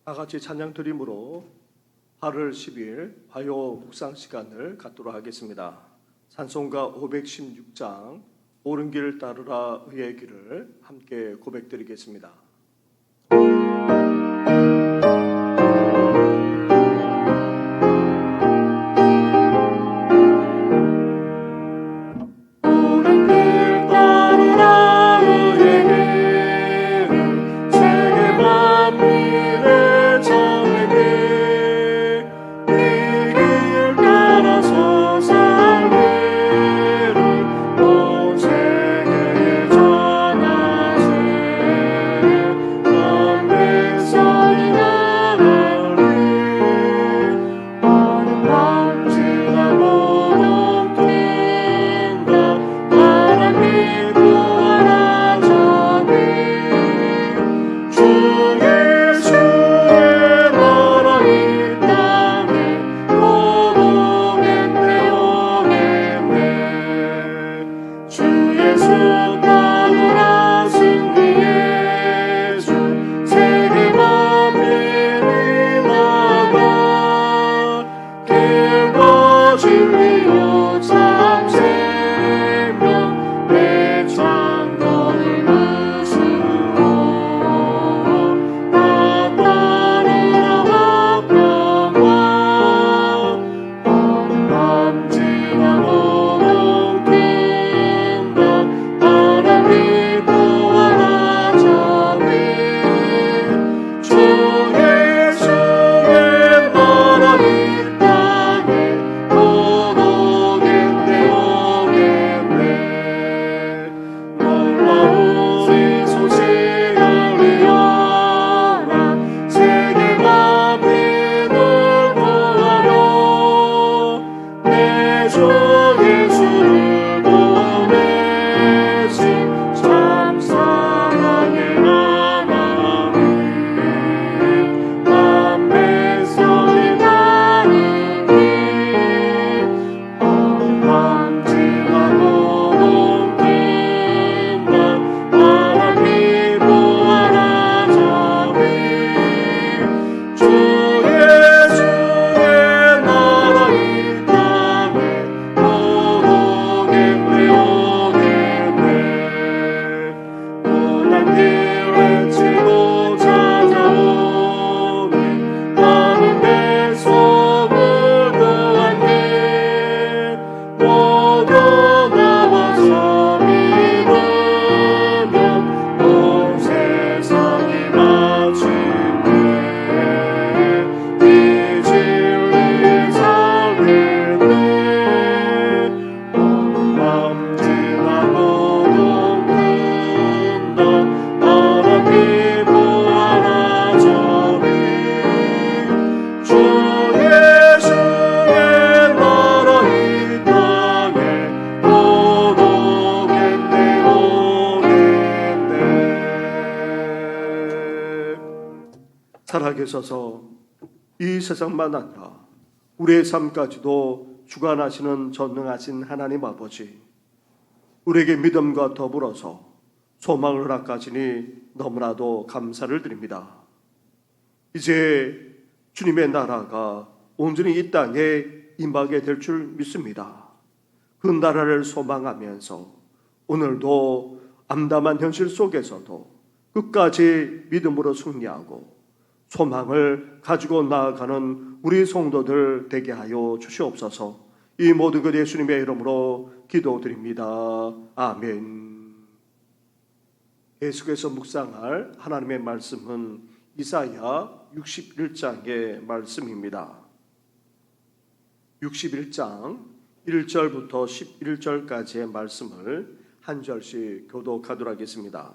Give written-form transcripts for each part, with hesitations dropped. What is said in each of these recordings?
다 같이 찬양 드림으로 8월 10일 화요 묵상 시간을 갖도록 하겠습니다. 찬송가 516장 옳은 길을 따르라 의의 길을 함께 고백드리겠습니다. 살아계셔서 이 세상만 아니라 우리의 삶까지도 주관하시는 전능하신 하나님 아버지, 우리에게 믿음과 더불어서 소망을 허락하시니 너무나도 감사를 드립니다. 이제 주님의 나라가 온전히 이 땅에 임하게 될 줄 믿습니다. 그 나라를 소망하면서 오늘도 암담한 현실 속에서도 끝까지 믿음으로 승리하고 소망을 가지고 나아가는 우리 성도들 되게 하여 주시옵소서. 이 모든 것 예수님의 이름으로 기도드립니다. 아멘. 계속해서 묵상할 하나님의 말씀은 이사야 61장의 말씀입니다. 61장 1절부터 11절까지의 말씀을 한 절씩 교독하도록 하겠습니다.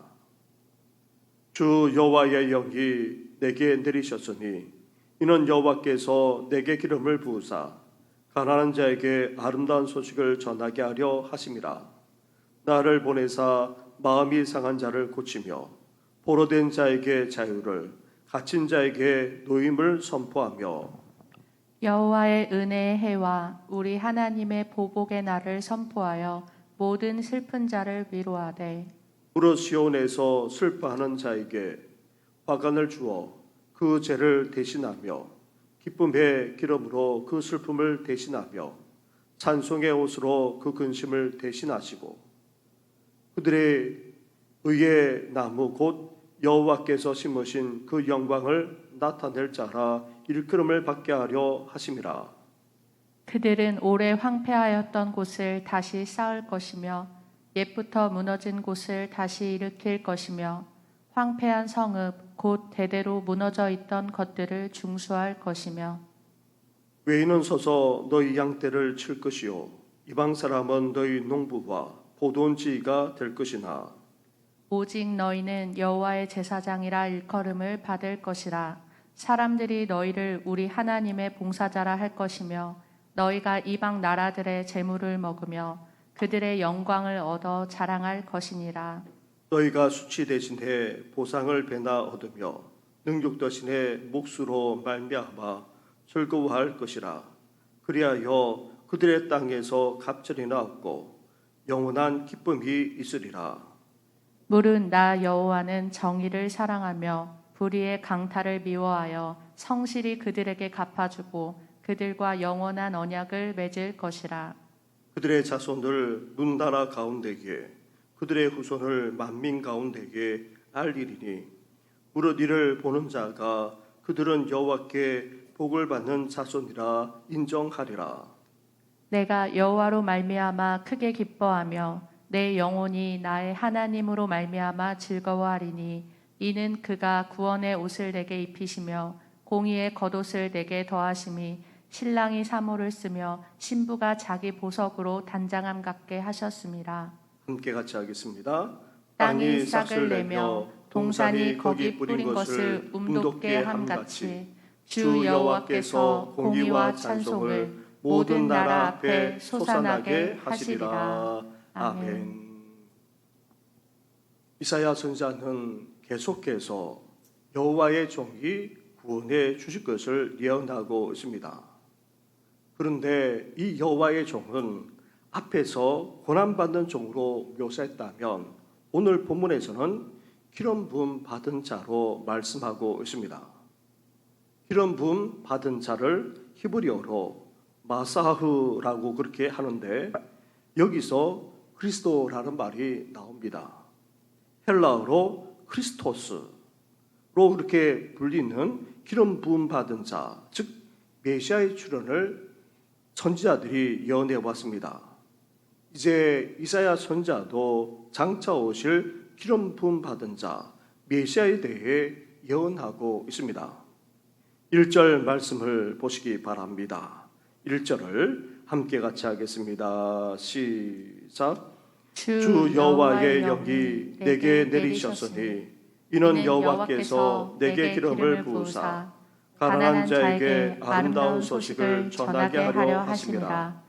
주 여호와의 영이 내게 내리셨으니 이는 여호와께서 내게 기름을 부으사 가난한 자에게 아름다운 소식을 전하게 하려 하심이라. 나를 보내사 마음이 상한 자를 고치며 포로된 자에게 자유를, 갇힌 자에게 노임을 선포하며 여호와의 은혜의 해와 우리 하나님의 보복의 날을 선포하여 모든 슬픈 자를 위로하되 무릇 시온에서 슬퍼하는 자에게 화관을 주어 그 죄를 대신하며 기쁨의 기름으로 그 슬픔을 대신하며 찬송의 옷으로 그 근심을 대신하시고 그들의 의의 나무 곧 여호와께서 심으신 그 영광을 나타낼 자라 일컬음을 받게 하려 하심이라. 그들은 오래 황폐하였던 곳을 다시 쌓을 것이며 옛부터 무너진 곳을 다시 일으킬 것이며 황폐한 성읍 곧 대대로 무너져 있던 것들을 중수할 것이며 외인은 서서 너희 양떼를 칠 것이요 이방 사람은 너희 농부와 포도원지가 될 것이나 오직 너희는 여호와의 제사장이라 일컬음을 받을 것이라. 사람들이 너희를 우리 하나님의 봉사자라 할 것이며 너희가 이방 나라들의 재물을 먹으며 그들의 영광을 얻어 자랑할 것이니라. 너희가 수치 대신에 보상을 배나 얻으며 능력 대신에 몫으로 말미암아 즐거워할 것이라. 그리하여 그들의 땅에서 갑절이나 얻고 영원한 기쁨이 있으리라. 물은 나 여호와는 정의를 사랑하며 불의의 강탈을 미워하여 성실히 그들에게 갚아주고 그들과 영원한 언약을 맺을 것이라. 그들의 자손을 문나라 가운데에 그들의 후손을 만민 가운데에 알리리니 무릇 이를 보는 자가 그들은 여호와께 복을 받는 자손이라 인정하리라. 내가 여호와로 말미암아 크게 기뻐하며 내 영혼이 나의 하나님으로 말미암아 즐거워하리니 이는 그가 구원의 옷을 내게 입히시며 공의의 겉옷을 내게 더하심이 신랑이 사모를 쓰며 신부가 자기 보석으로 단장함 같게 하셨습니다. 함께 같이 하겠습니다. 땅이 싹을 내며 동산이 거기 뿌린 것을 움돋게 함같이 주 여호와께서 공의와 찬송을 모든 나라 앞에 솟아나게 하시리라. 아멘. 이사야 선지자는 계속해서 여호와의 종이 구원해 주실 것을 예언하고 있습니다. 그런데 이 여호와의 종은 앞에서 고난받는 종으로 묘사했다면 오늘 본문에서는 기름 부음 받은 자로 말씀하고 있습니다. 기름 부음 받은 자를 히브리어로 마사흐라고 그렇게 하는데 여기서 그리스도라는 말이 나옵니다. 헬라어로 크리스토스로 그렇게 불리는 기름 부음 받은 자, 즉 메시아의 출현을 선지자들이 예언해 왔습니다. 이제 이사야 선지자도 장차 오실 기름 부음 받은 자 메시아에 대해 예언하고 있습니다. 1절 말씀을 보시기 바랍니다. 1절을 함께 같이 하겠습니다. 시작. 주 여호와의 영이 내게 내리셨으니 이는 여호와께서 내게 기름을 부으사 가난한 자에게 아름다운 소식을 전하게 하려 하심이라.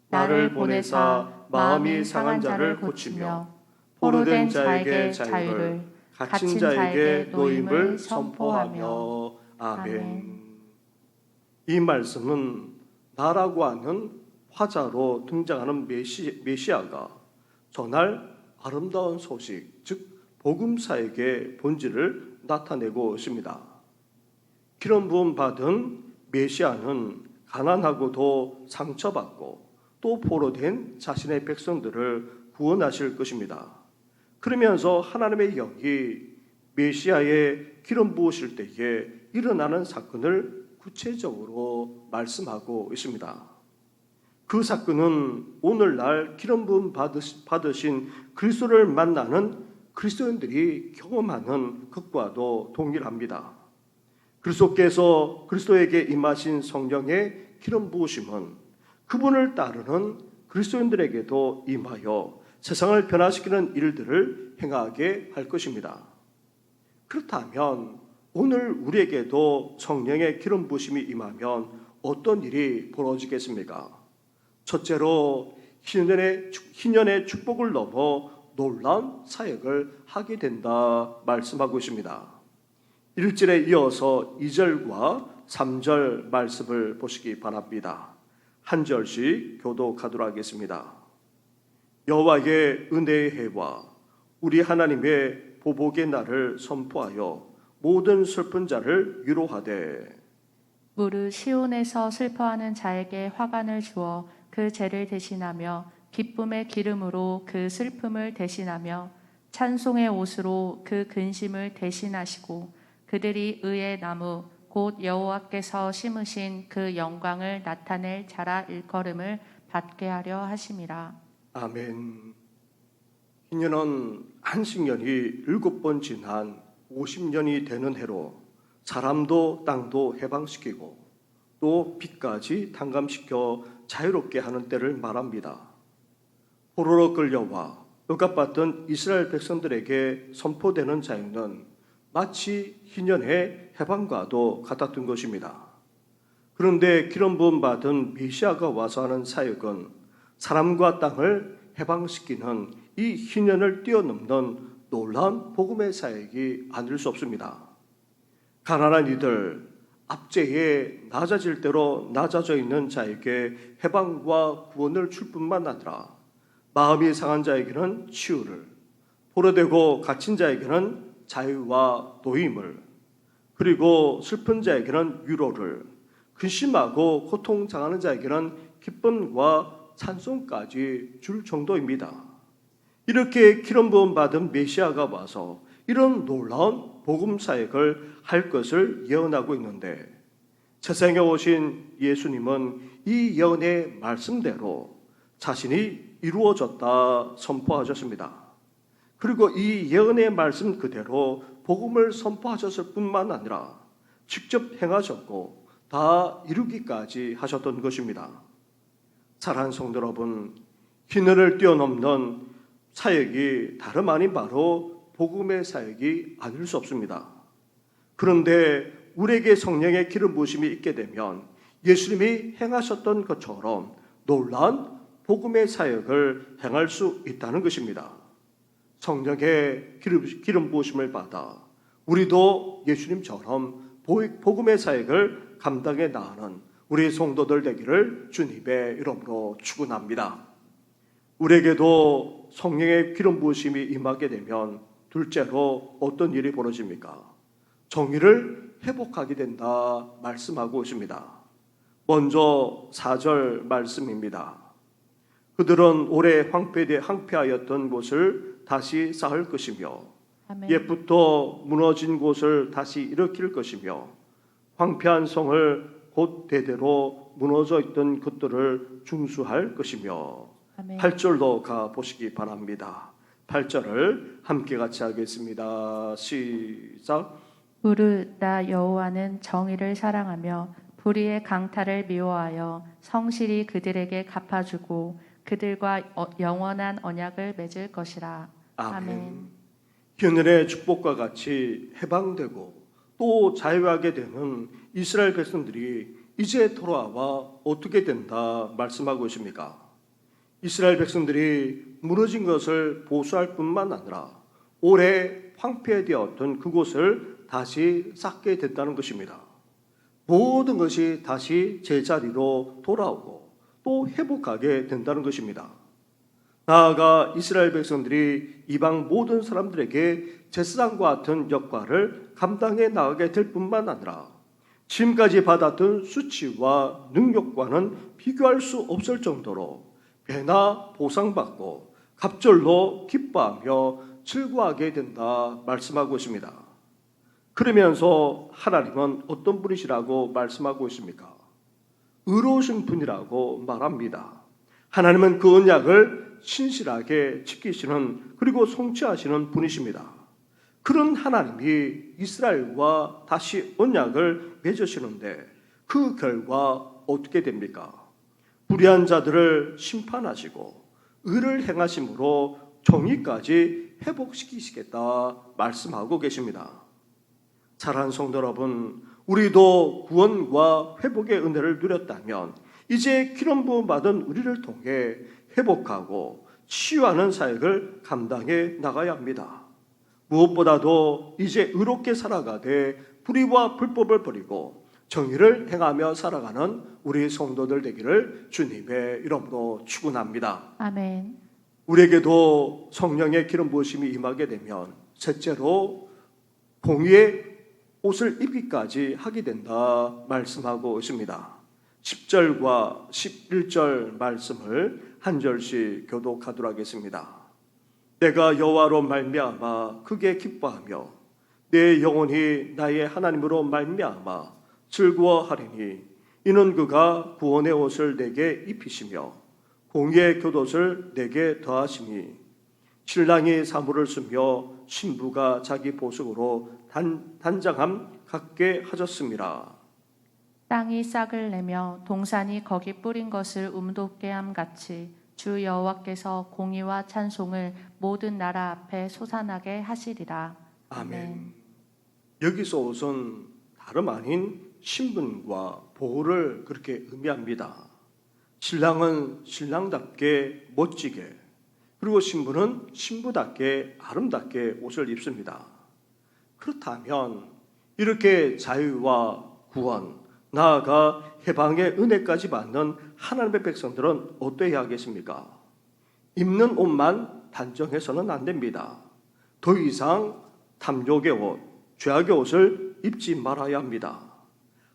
나를 보내사 마음이 상한 자를 고치며 포로된 자에게 자유를 갇힌 자에게 노임을 선포하며. 아멘. 이 말씀은 나라고 하는 화자로 등장하는 메시아가 전할 아름다운 소식, 즉 복음사에게 본질을 나타내고 있습니다. 기름 부음 받은 메시아는 가난하고도 상처받고 또 포로된 자신의 백성들을 구원하실 것입니다. 그러면서 하나님의 영이 메시아의 기름 부으실 때에 일어나는 사건을 구체적으로 말씀하고 있습니다. 그 사건은 오늘날 기름 부음 받으신 그리스도를 만나는 그리스도인들이 경험하는 것과도 동일합니다. 그리스도께서 그리스도에게 임하신 성령의 기름 부으심은 그분을 따르는 그리스도인들에게도 임하여 세상을 변화시키는 일들을 행하게 할 것입니다. 그렇다면 오늘 우리에게도 성령의 기름 부으심이 임하면 어떤 일이 벌어지겠습니까? 첫째로 희년의 축복을 넘어 놀라운 사역을 하게 된다 말씀하고 있습니다. 1절에 이어서 2절과 3절 말씀을 보시기 바랍니다. 한 절씩 교독하도록 하겠습니다. 여호와의 은혜의 해와 우리 하나님의 보복의 날을 선포하여 모든 슬픈 자를 위로하되 무릇 시온에서 슬퍼하는 자에게 화관을 주어 그 죄를 대신하며 기쁨의 기름으로 그 슬픔을 대신하며 찬송의 옷으로 그 근심을 대신하시고 그들이 의의 나무 곧 여호와께서 심으신 그 영광을 나타낼 자라 일컬음을 받게 하려 하심이라. 아멘. 희년은 한식년이 7번 지난 50년이 되는 해로 사람도 땅도 해방시키고 또 빛까지 탕감시켜 자유롭게 하는 때를 말합니다. 포로로 끌려와 억압받던 이스라엘 백성들에게 선포되는 자유는 마치 희년의 해방과도 같았던 것입니다. 그런데 기름 부음 받은 메시아가 와서 하는 사역은 사람과 땅을 해방시키는 이 희년을 뛰어넘는 놀라운 복음의 사역이 아닐 수 없습니다. 가난한 이들, 압제에 낮아질 대로 낮아져 있는 자에게 해방과 구원을 줄 뿐만 아니라 마음이 상한 자에게는 치유를, 포로되고 갇힌 자에게는 자유와 도임을, 그리고 슬픈 자에게는 위로를, 근심하고 고통당하는 자에게는 기쁨과 찬송까지 줄 정도입니다. 이렇게 기름 부음 받은 메시아가 와서 이런 놀라운 복음 사역을 할 것을 예언하고 있는데 세상에 오신 예수님은 이 예언의 말씀대로 자신이 이루어졌다 선포하셨습니다. 그리고 이 예언의 말씀 그대로 복음을 선포하셨을 뿐만 아니라 직접 행하셨고 다 이루기까지 하셨던 것입니다. 사랑하는 성도 여러분, 희년을 뛰어넘는 사역이 다름 아닌 바로 복음의 사역이 아닐 수 없습니다. 그런데 우리에게 성령의 기름 부으심이 있게 되면 예수님이 행하셨던 것처럼 놀라운 복음의 사역을 행할 수 있다는 것입니다. 성령의 기름 부으심을 받아 우리도 예수님처럼 복음의 사역을 감당해 나가는 우리 성도들 되기를 주님의 이름으로 축원합니다. 우리에게도 성령의 기름 부으심이 임하게 되면 둘째로 어떤 일이 벌어집니까? 정의를 회복하게 된다 말씀하고 있습니다. 먼저 4절 말씀입니다. 그들은 오래 황폐하였던 곳을 다시 쌓을 것이며 아멘. 옛부터 무너진 곳을 다시 일으킬 것이며 황폐한 성을 곧 대대로 무너져 있던 것들을 중수할 것이며 아멘. 8절로 가보시기 바랍니다. 8절을 함께 같이 하겠습니다. 시작. 무릇 나 여호와는 정의를 사랑하며 불의의 강탈을 미워하여 성실히 그들에게 갚아주고 그들과 영원한 언약을 맺을 것이라. 아멘. 하늘의 축복과 같이 해방되고 또 자유하게 되는 이스라엘 백성들이 이제 돌아와 어떻게 된다 말씀하고 있습니까? 이스라엘 백성들이 무너진 것을 보수할 뿐만 아니라 오래 황폐되었던 그곳을 다시 쌓게 됐다는 것입니다. 모든 것이 다시 제자리로 돌아오고 또 회복하게 된다는 것입니다. 나아가 이스라엘 백성들이 이방 모든 사람들에게 제사장과 같은 역할을 감당해 나가게 될 뿐만 아니라 지금까지 받았던 수치와 능력과는 비교할 수 없을 정도로 배나 보상받고 갑절로 기뻐하며 즐거워하게 된다 말씀하고 있습니다. 그러면서 하나님은 어떤 분이시라고 말씀하고 있습니까? 의로우신 분이라고 말합니다. 하나님은 그 언약을 신실하게 지키시는 그리고 성취하시는 분이십니다. 그런 하나님이 이스라엘과 다시 언약을 맺으시는데 그 결과 어떻게 됩니까? 불의한 자들을 심판하시고 의를 행하심으로 정의까지 회복시키시겠다 말씀하고 계십니다. 사랑하는 성도 여러분, 우리도 구원과 회복의 은혜를 누렸다면 이제 기름 부음 받은 우리를 통해 회복하고 치유하는 사역을 감당해 나가야 합니다. 무엇보다도 이제 의롭게 살아가되 불의와 불법을 버리고 정의를 행하며 살아가는 우리 성도들 되기를 주님의 이름으로 축원합니다. 아멘. 우리에게도 성령의 기름 부으심이 임하게 되면 셋째로 공의의 옷을 입기까지 하게 된다 말씀하고 있습니다. 10절과 11절 말씀을 한 절씩 교독하도록 하겠습니다. 내가 여호와로 말미암아 크게 기뻐하며 내 영혼이 나의 하나님으로 말미암아 즐거워하리니 이는 그가 구원의 옷을 내게 입히시며 공의의 곁옷을 내게 더하시니 신랑이 사물을 쓰며 신부가 자기 보석으로 단장함 갖게 하셨습니다. 땅이 싹을 내며 동산이 거기 뿌린 것을 움돋게 함 같이 주 여호와께서 공의와 찬송을 모든 나라 앞에 솟아나게 하시리라. 아멘. 여기서 옷은 다름 아닌 신분과 보호를 그렇게 의미합니다. 신랑은 신랑답게 멋지게, 그리고 신부는 신부답게 아름답게 옷을 입습니다. 그렇다면 이렇게 자유와 구원, 나아가 해방의 은혜까지 받는 하나님의 백성들은 어떠해야 하겠습니까? 입는 옷만 단정해서는 안 됩니다. 더 이상 탐욕의 옷, 죄악의 옷을 입지 말아야 합니다.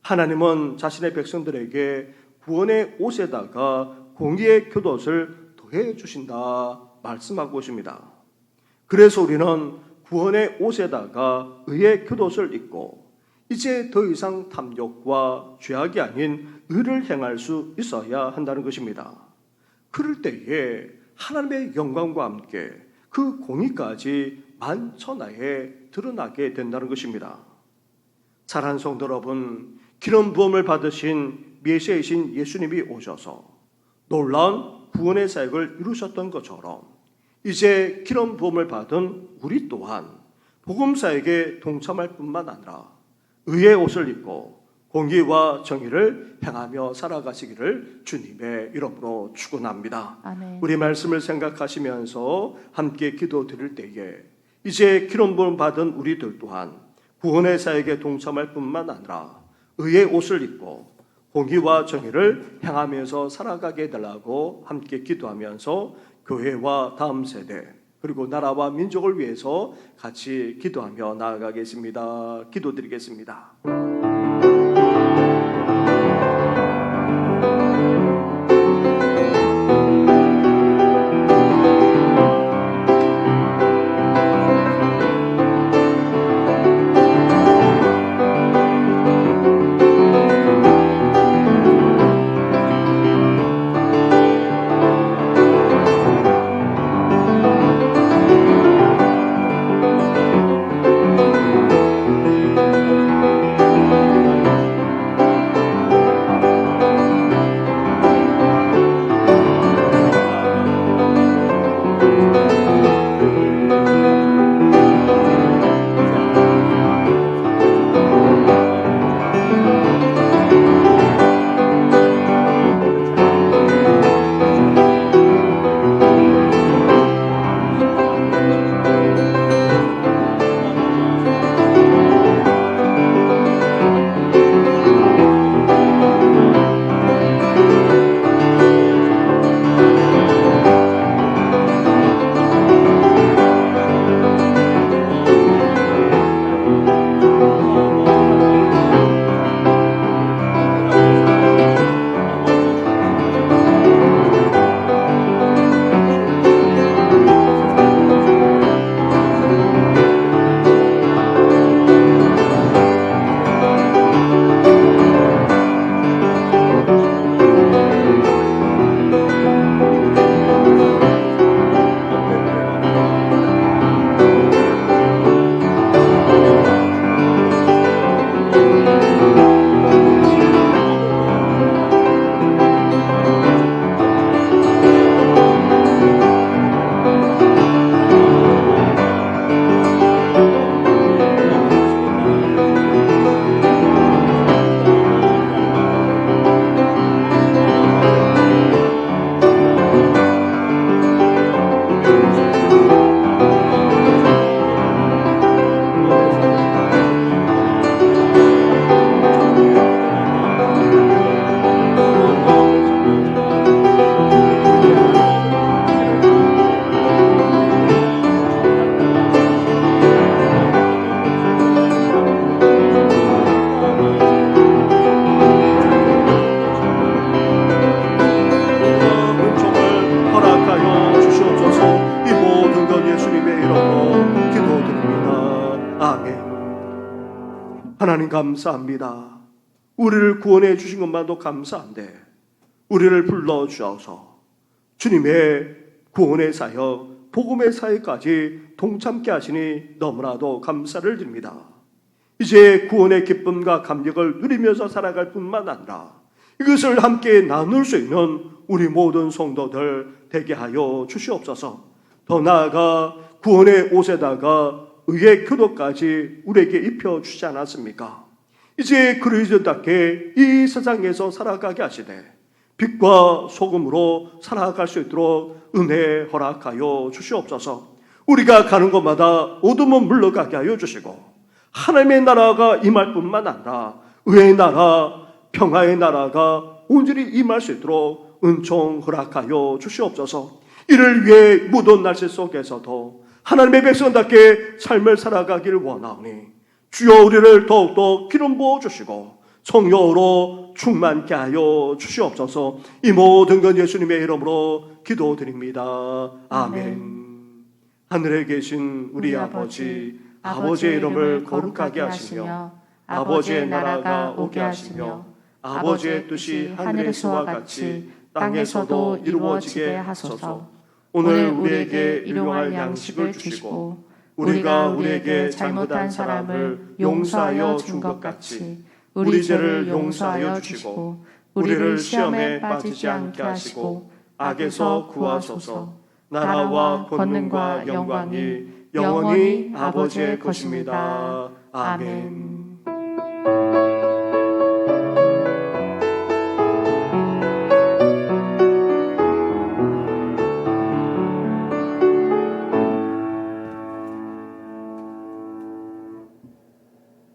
하나님은 자신의 백성들에게 구원의 옷에다가 공의의 곁옷을 더해 주신다 말씀하고 있습니다. 그래서 우리는 구원의 옷에다가 의의 곁옷을 입고 이제 더 이상 탐욕과 죄악이 아닌 의를 행할 수 있어야 한다는 것입니다. 그럴 때에 하나님의 영광과 함께 그 공의까지 만천하에 드러나게 된다는 것입니다. 사랑하는 성도 여러분, 기름 부음을 받으신 메시아이신 예수님이 오셔서 놀라운 구원의 사역을 이루셨던 것처럼 이제 기름 부음을 받은 우리 또한 복음 사역에 동참할 뿐만 아니라 의의 옷을 입고 공의와 정의를 행하며 살아가시기를 주님의 이름으로 축원합니다. 아멘. 우리 말씀을 생각하시면서 함께 기도드릴 때에 이제 기름 부음 받은 우리들 또한 구원의 사역에 동참할 뿐만 아니라 의의 옷을 입고 공의와 정의를 행하면서 살아가게 되라고 함께 기도하면서 교회와 다음 세대 그리고 나라와 민족을 위해서 같이 기도하며 나아가겠습니다. 기도드리겠습니다. 하나님 감사합니다. 우리를 구원해 주신 것만도 감사한데 우리를 불러 주셔서 주님의 구원의 사역, 복음의 사역까지 동참케 하시니 너무나도 감사를 드립니다. 이제 구원의 기쁨과 감격을 누리면서 살아갈 뿐만 아니라 이것을 함께 나눌 수 있는 우리 모든 성도들 되게 하여 주시옵소서. 더 나아가 구원의 옷에다가 의의 교도까지 우리에게 입혀주지 않았습니까? 이제 그리스도답게 이 세상에서 살아가게 하시되 빛과 소금으로 살아갈 수 있도록 은혜 허락하여 주시옵소서. 우리가 가는 곳마다 어둠은 물러가게 하여 주시고 하나님의 나라가 임할 뿐만 아니라 의의 나라, 평화의 나라가 온전히 임할 수 있도록 은총 허락하여 주시옵소서. 이를 위해 무더운 날씨 속에서도 하나님의 백성답게 삶을 살아가기를 원하오니 주여 우리를 더욱더 기름 부어주시고 성령으로 충만케 하여 주시옵소서. 이 모든 건 예수님의 이름으로 기도드립니다. 아멘. 하늘에 계신 우리 아버지, 아버지의 이름을 거룩하게 하시며 아버지의 나라가 오게 하시며 아버지의 뜻이 하늘에서와 같이 땅에서도 이루어지게 하소서. 오늘 우리에게 일용할 양식을 주시고 우리가 우리에게 잘못한 사람을 용서하여 준 것 같이 우리 죄를 용서하여 주시고 우리를 시험에 빠지지 않게 하시고 악에서 구하소서. 나라와 권능과 영광이 영원히 아버지의 것입니다. 아멘.